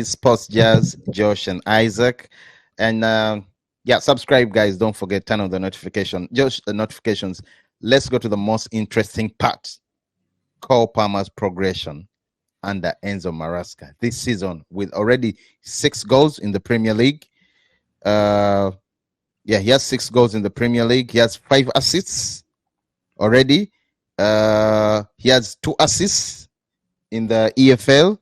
Sports Jazz, Josh and Isaac. And yeah, subscribe, guys. Don't forget, turn on the notification. Josh, the notifications. Let's go to the most interesting part. Cole Palmer's progression under Enzo Maresca this season with already 6 goals in the Premier League. Yeah, he has 6 goals in the Premier League. He has 5 assists already. He has 2 assists in the EFL,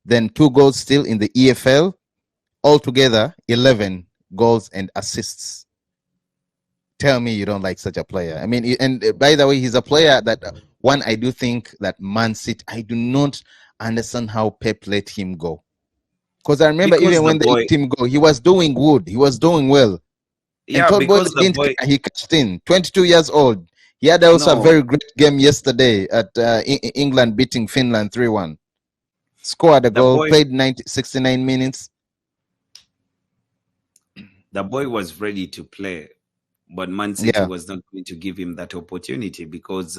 then 2 goals still in the EFL. Altogether, 11 goals and assists. Tell me you don't like such a player. I mean, and by the way, he's a player that one, I do think that Man City, I do not understand how Pep let him go. Because I remember even when they let him go, he was doing good. He was doing well. Yeah, and because he cashed in. 22 years old. He had also a very great game yesterday at England beating Finland 3-1. Scored a goal, played 69 minutes. The boy was ready to play, but Man City was not going to give him that opportunity because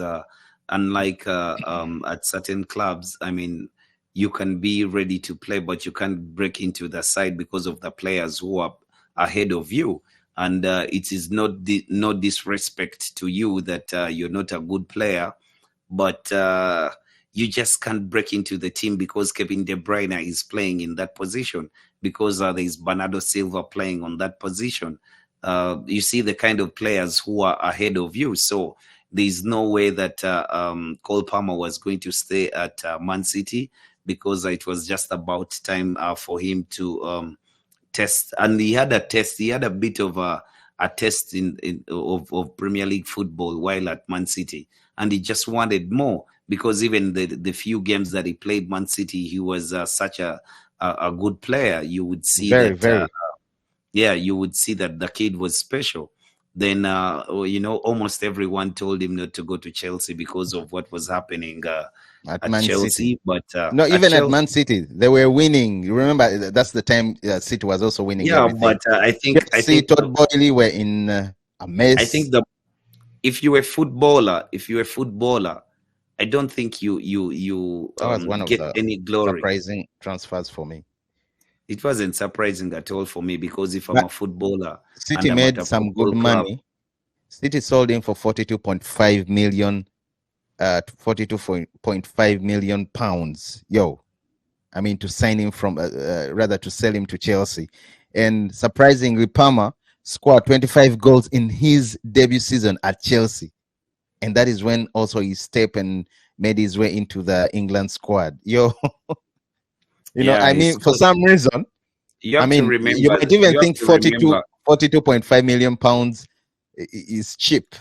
unlike at certain clubs, I mean, you can be ready to play, but you can't break into the side because of the players who are ahead of you. And it is not no disrespect to you that you're not a good player, but you just can't break into the team because Kevin De Bruyne is playing in that position, because there's Bernardo Silva playing on that position. You see the kind of players who are ahead of you. So there's no way that Cole Palmer was going to stay at Man City, because it was just about time for him to test. And he had a test. He had a bit of a test of Premier League football while at Man City. And he just wanted more, because even the few games that he played Man City, he was such a good player. You would see you would see that the kid was special. Then, almost everyone told him not to go to Chelsea because of what was happening at Man Chelsea. City. But no, even at Man City, they were winning. You remember, that's the time City was also winning. Yeah, everything. But I think Todd Boehly were in a mess. I think if you're a footballer, I don't think you that was one of get the any glory. Surprising transfers for me. It wasn't surprising at all for me, because if I'm a footballer, City made some good money. City sold him for 42.5 million, 42.5 million pounds. I mean, to sign him from, rather to sell him to Chelsea. And surprisingly, Palmer scored 25 goals in his debut season at Chelsea. And that is when also he stepped and made his way into the England squad. I mean, for some reason, you might even think 42.5 million pounds is cheap.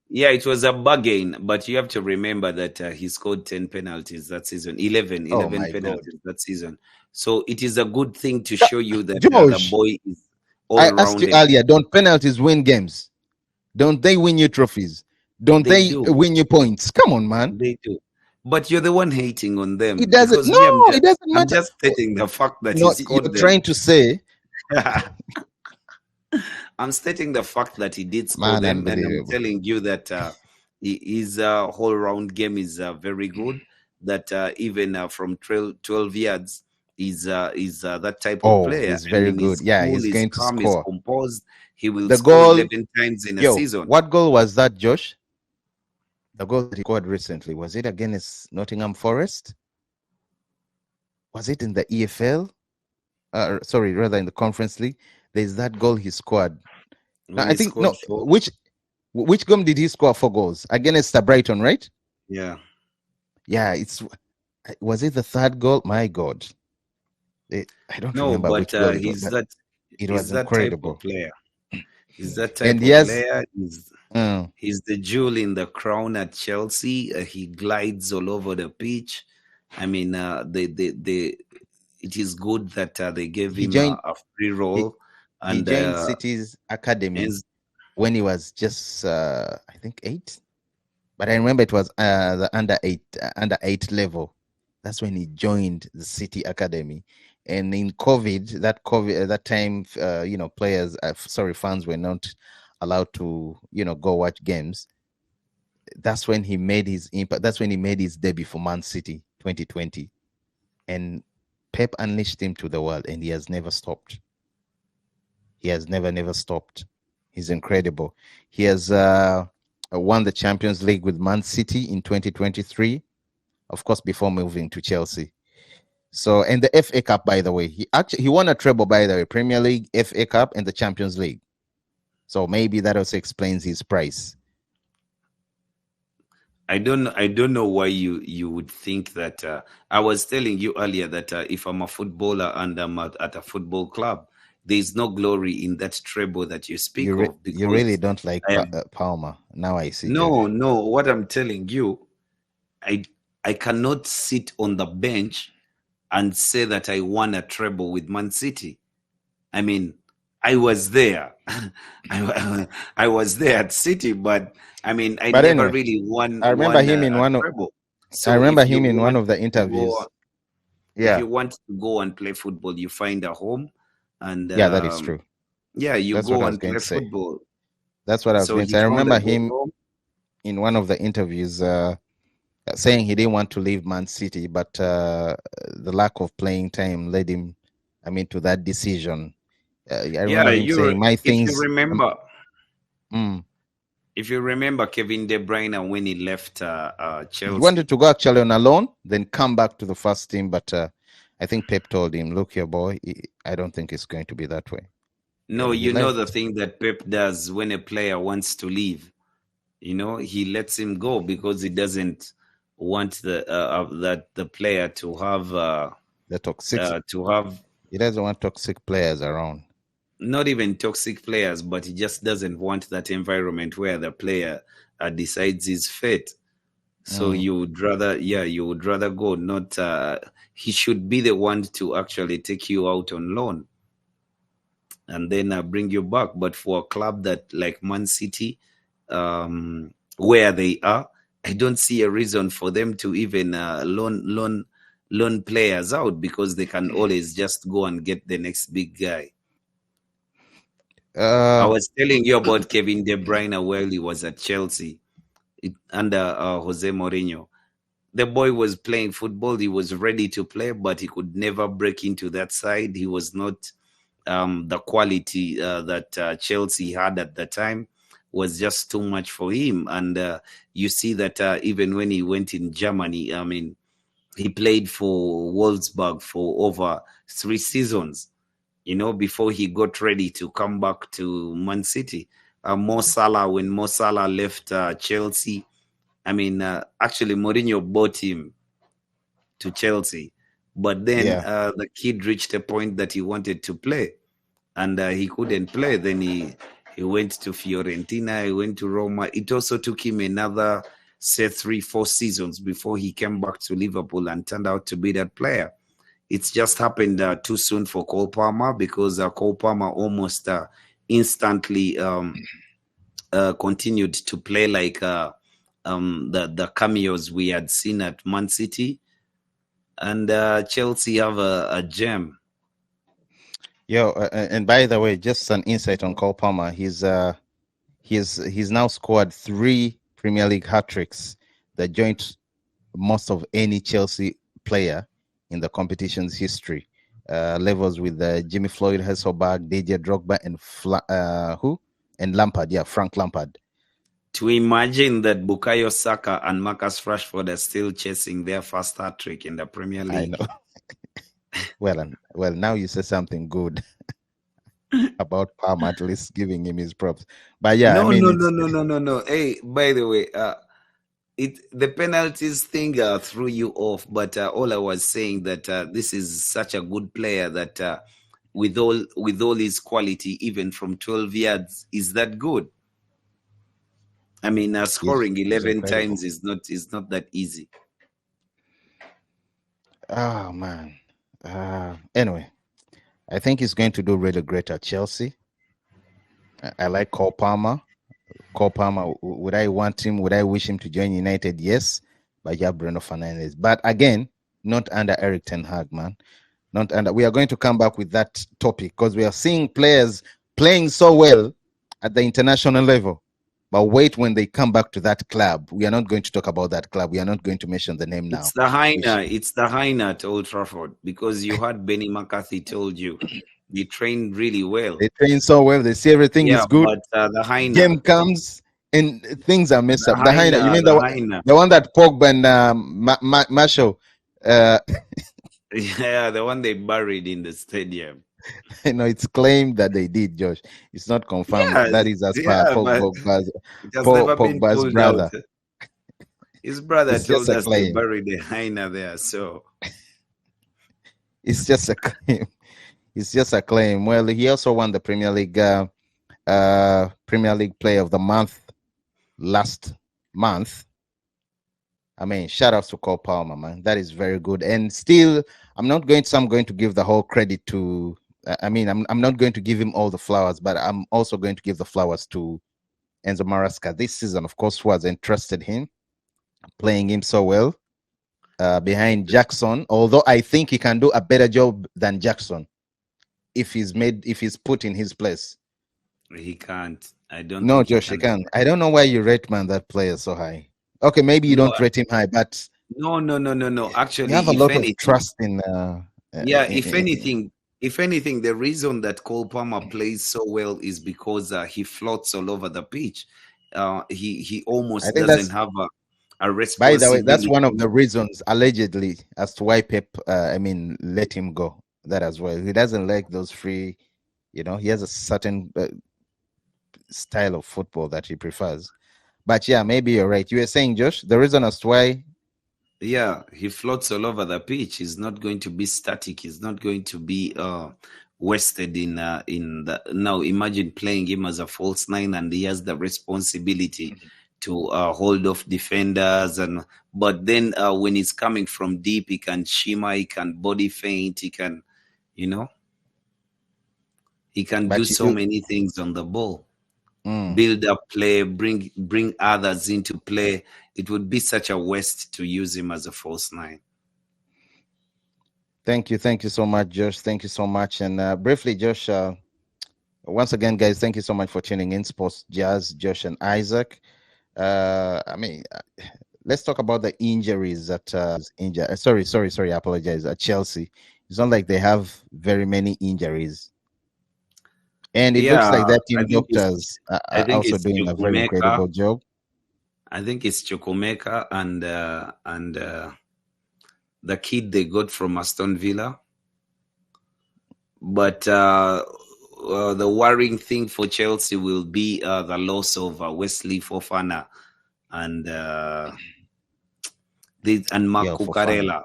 Yeah, it was a bargain, but you have to remember that he scored 10 penalties that season, 11 penalties that season. So it is a good thing to show you that the boy is all-rounded. I asked you earlier, don't penalties win games? Don't they win you trophies? Don't they win you points? Come on, man. They do. But you're the one hating on them. It doesn't. It doesn't matter. I'm just stating the fact that he scored them. You're trying to say. I'm stating the fact that he did score them, and I'm telling you that his whole round game is very good. That even from 12 yards, is that type of player. He's very good. Yeah, he's going to score. He's composed. He will score 11 times in a season. What goal was that, Josh? The goal that he scored recently, was it against Nottingham Forest? Was it in the EFL? Rather in the Conference League. There's that goal he scored. I think which game did he score 4 goals? Against Brighton, right? Yeah. Yeah, was it the 3rd goal? My God. I don't remember which goal it was. It was incredible. Type of player. He's that type of player. He's the jewel in the crown at Chelsea. He glides all over the pitch. I mean, it is good that they gave him a free role. He joined City's academy when he was just, I think, 8. But I remember it was the under 8 level. That's when he joined the City academy. And in COVID, that time, fans were not allowed to, go watch games. That's when he made his impact. That's when he made his debut for Man City 2020. And Pep unleashed him to the world, and he has never stopped. He has never stopped. He's incredible. He has won the Champions League with Man City in 2023, of course, before moving to Chelsea. So, and the FA Cup, by the way, he won a treble, by the way, Premier League, FA Cup, and the Champions League. So maybe that also explains his price. I don't know why you would think that. I was telling you earlier that if I'm a footballer and I'm at a football club, there's no glory in that treble that you speak of. Because you really don't like Palmer. Now I see. No, no. What I'm telling you, I cannot sit on the bench and say that I won a treble with Man City. I mean, I was there. I was there at City, but I mean, I never really won. I remember him in one of. So I remember him in one of the interviews. If you want to go and play football, you find a home, and yeah, that is true. Yeah, you go and play football. That's what I was going to say. I remember him in one of the interviews saying he didn't want to leave Man City, but the lack of playing time led him, to that decision. I remember him saying, "My things." If you remember, if you remember Kevin De Bruyne when he left Chelsea, he wanted to go actually on a loan, then come back to the first team. But I think Pep told him, "Look here, boy, I don't think it's going to be that way." No, you know the thing that Pep does when a player wants to leave, he lets him go because he doesn't want the player to have the toxic he doesn't want toxic players around. Not even toxic players, but he just doesn't want that environment where the player decides his fate. So you would rather go. Not he should be the one to actually take you out on loan and then bring you back. But for a club that like Man City, where they are, I don't see a reason for them to even loan players out, because they can always just go and get the next big guy. I was telling you about Kevin De Bruyne while he was at Chelsea under Jose Mourinho. The boy was playing football. He was ready to play, but he could never break into that side. He was not the quality that Chelsea had at the time was just too much for him. And you see that even when he went in Germany, he played for Wolfsburg for over 3 seasons, before he got ready to come back to Man City. When Mo Salah left Chelsea, actually Mourinho bought him to Chelsea, but then the kid reached a point that he wanted to play, and he couldn't play. Then he went to Fiorentina, he went to Roma. It also took him another, say, 3-4 seasons before he came back to Liverpool and turned out to be that player. It's just happened too soon for Cole Palmer, because Cole Palmer almost instantly continued to play like the cameos we had seen at Man City. And Chelsea have a gem. And by the way, just an insight on Cole Palmer. He's now scored 3 Premier League hat-tricks, that joint most of any Chelsea player in the competition's history. Levels with Jimmy Floyd, Hasselbaink, Didier Drogba, and Lampard. Yeah, Frank Lampard. To imagine that Bukayo Saka and Marcus Rashford are still chasing their first hat-trick in the Premier League. I know. Well, now you say something good about Palmer, at least giving him his props. But yeah, no. Hey, by the way, the penalties thing threw you off, but all I was saying that this is such a good player that with all his quality, even from 12 yards, is that good. Scoring 11 times is not that easy. Oh man. Anyway, I think he's going to do really great at Chelsea. I like Cole Palmer. Would I want him? Would I wish him to join United? Yes, but yeah, Bruno Fernandes. But again, not under Eric Ten Hag, man. Not under. We are going to come back with that topic, because we are seeing players playing so well at the international level, But wait, when they come back to that club, we are not going to talk about that club. We are not going to mention the name now. It's the Hyena. It's the Hyena at Old Trafford, because you had Benny McCarthy told you they trained really well. They train so well. They see everything is good. But the Hyena Game comes and things are messed up. The Hyena, you Hyena, mean the Hyena. the one that Pogba and Marshall, Yeah, the one they buried in the stadium. it's claimed that they did, Josh. It's not confirmed. Yeah, That is as per yeah, but it has never been Pogba's pulled out. brother. His brother It's just told a us they claim. buried the Hyena there, so It's just a claim. It's just a claim. Well, he also won the Premier League Player of the Month last month. I mean, shout outs to Cole Palmer, man. That is very good. And still, I'm going to give the whole credit to. I'm not going to give him all the flowers, but I'm also going to give the flowers to Enzo Maresca. This season, of course, was entrusted him, playing him so well behind Jackson. Although I think he can do a better job than Jackson if he's put in his place. he can't. I don't. No, think Josh, he can. I don't know why you rate that player so high. Okay, maybe you don't rate him high, but no. Actually, you have a lot of trust in. If anything, the reason that Cole Palmer plays so well is because he floats all over the pitch. He almost doesn't have a responsibility. By the way, that's one of the reasons, allegedly, as to why Pep, let him go. That as well. He doesn't like those free. He has a certain style of football that he prefers. But yeah, maybe you're right. You were saying, Josh, the reason as to why. Yeah, he floats all over the pitch. He's not going to be static. He's not going to be wasted in the. Now imagine playing him as a false nine, and he has the responsibility to hold off defenders. But then when he's coming from deep, he can shimmer, he can body feint, he can, he can do so many things on the ball. Build up play, bring others into play. It would be such a waste to use him as a false nine. Thank you so much, Josh. Thank you so much. And briefly, Josh, once again, guys, thank you so much for tuning in. Sports Jazz, Josh and Isaac. Let's talk about the injuries at Sorry, I apologize. At Chelsea, it's not like they have very many injuries. And it looks like that team doctors are also doing a very incredible job. I think it's Chukwuemeka and the kid they got from Aston Villa. But the worrying thing for Chelsea will be the loss of Wesley Fofana and Marc Cucurella,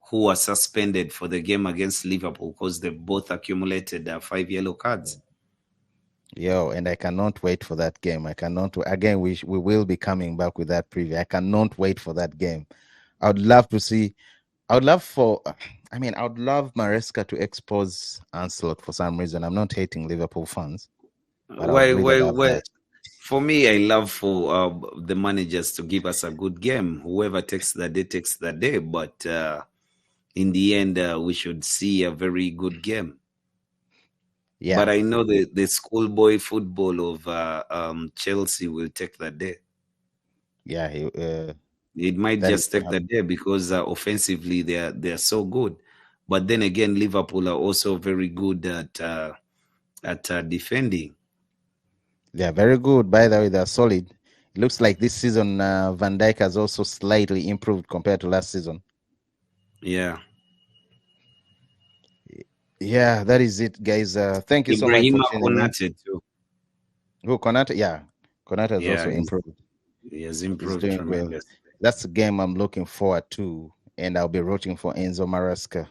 who was suspended for the game against Liverpool because they both accumulated 5 yellow cards. And I cannot wait for that game. I cannot. Again, we will be coming back with that preview. I cannot wait for that game. I would love Maresca to expose Ancelotti for some reason. I'm not hating Liverpool fans. Why? For me, I love for the managers to give us a good game. Whoever takes the day takes the day. But in the end, we should see a very good game. Yeah. But I know the schoolboy football of Chelsea will take the day. Yeah, it might just take the day because offensively they're so good. But then again, Liverpool are also very good at defending. They're very good. By the way, they're solid. It looks like this season Van Dijk has also slightly improved compared to last season. Yeah. Yeah, that is it, guys. Thank you so much for tuning in. Too. Who, Konate? Yeah, Konate has also improved. He has improved He's doing well. That's the game I'm looking forward to, and I'll be rooting for Enzo Maresca.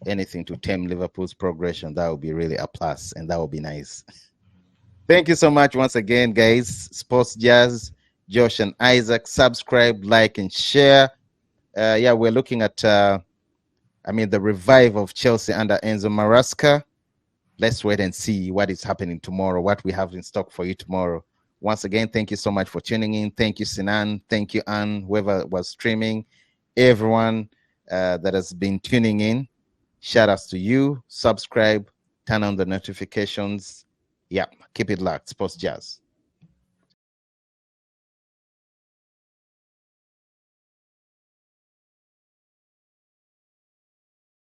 Anything to tame Liverpool's progression, that would be really a plus, and that would be nice. Thank you so much once again, guys. Sports Jazz, Josh and Isaac. Subscribe, like, and share. We're looking at the revive of Chelsea under Enzo Maresca. Let's wait and see what is happening tomorrow, what we have in stock for you tomorrow. Once again, thank you so much for tuning in. Thank you, Sinan. Thank you, Anne, whoever was streaming. Everyone that has been tuning in. Shout outs to you. Subscribe. Turn on the notifications. Yeah, keep it locked. Sports Jazz.